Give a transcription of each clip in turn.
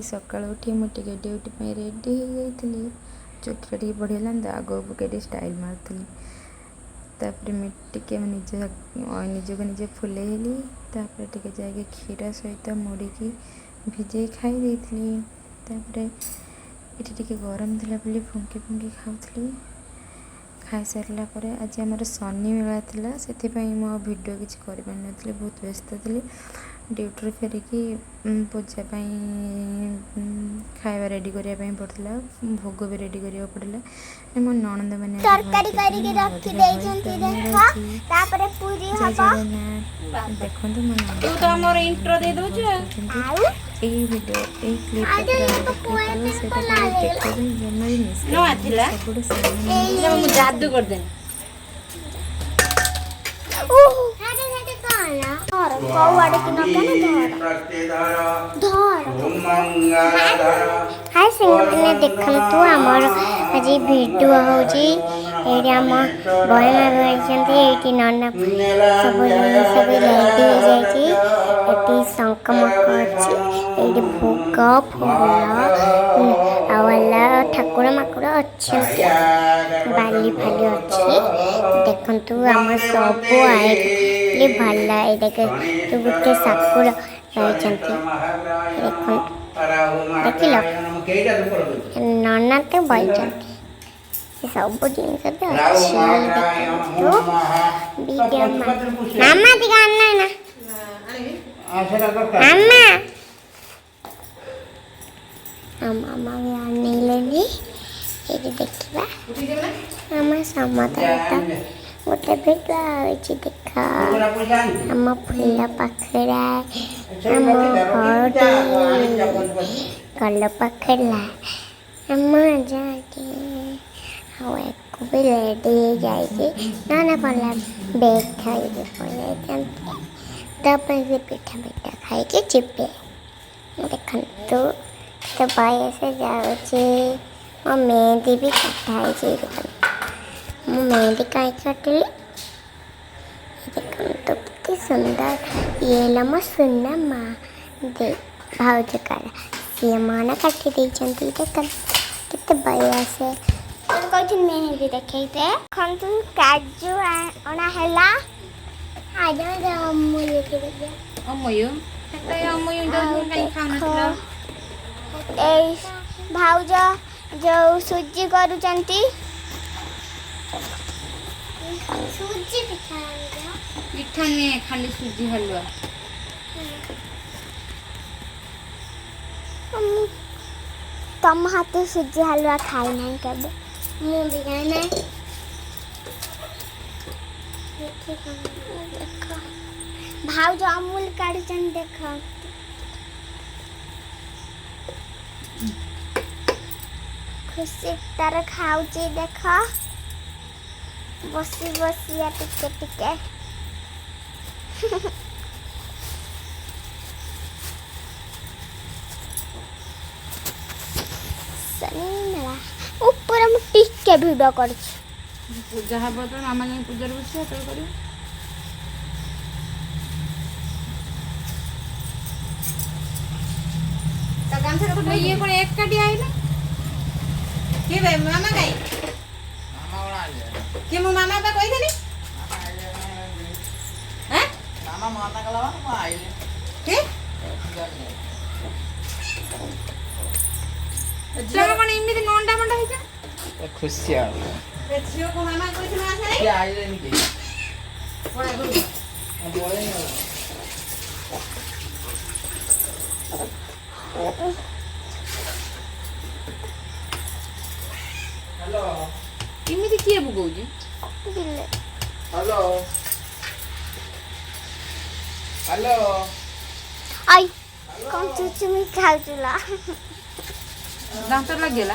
सकाल उठी मुझे ड्यूटी पे रेडी हो गई चुटा टे बढ़िया तो आग पकड़ स्टाइल मार्ली तापर मुझे निजक निजे फुलेली तापर टे जाके क्षीर सहित मुड़ी भिजे खाई तापर ये गरम थी बोली फुंकी फुंकी खाऊली खाई सारा पर आज आम शनि मेला था से मो भिड किसी कर बहुत व्यस्त थी ड्यूटी फेरिकी पूजा खाଇବା रेडी करने पड़ता भोग भी रेडी करा पड़ा मो ननद मैंने देखो मो ननद जादू कर दे हाय सिंगने देखल तू आमर आज वीडियो होची एडी आम बहना रहिसंती एटी नन्ना सब सब रेडी हो जाईची एटी संकमक अछि एटी भोग फूल आवाला ठाकुर माकुर अछि बाली फाली अछि देखंतु आम सब आए ये भल्ला ए देखे तो गुटे साकुर रहिसंती देखंतु देखिल नन्ना तो बलचंती सब जिन सब वीडियो मामा दिखा ना ना मामा भी आने लगी ये देखिबा मामा समता गोटे भिडा होची देखा हम फूल पाखरा हम हरदी कल पाखला हम जाके हवा को भी रेडी जाइए ना पड़ा बैग खाई पड़े तब से पिठा पिठा खाई के चिपे देख तो भाई से जाऊँचे और मेहंदी भी कटाई मु मेहंदी कहीं कटली तो कितनी सुंदर ये लम्बा सुंदर माँ दे भाउज कर सी माना काटी दे चंती देखन कितने बढ़िया से कौन मेहंदी देखे थे खंतु काजू आना हैला आज मैं अमूल के दिया अमूल तो अमूल जो कहीं खाना था ए भाउज जो सुजी करू चंती सूजी पिठा में खाली सूजी हलवा तुम हाथ सूजी हलवा खाई नहीं कब मुँह भी खाना देखो भाव जो अमूल काढ़ुचन देखो खुशी तार खाऊची देखो बसी बसी या टिके टिके सनी मेला ऊपर हम टिके वीडियो कर पूजा हब तो मामा जाई पूजा बसिया तो करियो तो काम से तो ये कोन एक काटी आइला के भाई मामा गई कि मो मामा बा कहि देनी हैं मामा माना गला म आइले के जमा कोन इमिति नंडा मंडा हिजा ए खुशिया रे छियो को मामा कहि ना आसे के आइले नी के कोड़ा गु बोले हेलो इमिति किए बुगौजी दिले हेलो हेलो आई कौन चुचु में खाउचुला दांत लग गेला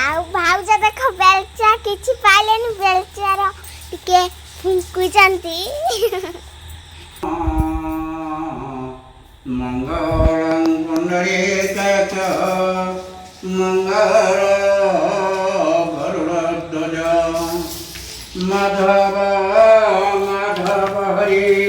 आउ भाउजा देखो बेलचा किछि पालेन बेलचार टिके फुंकु जानती मंगलं पुंडरीकाक्ष मंगल गरुड़ध्वज माधव माधव हरि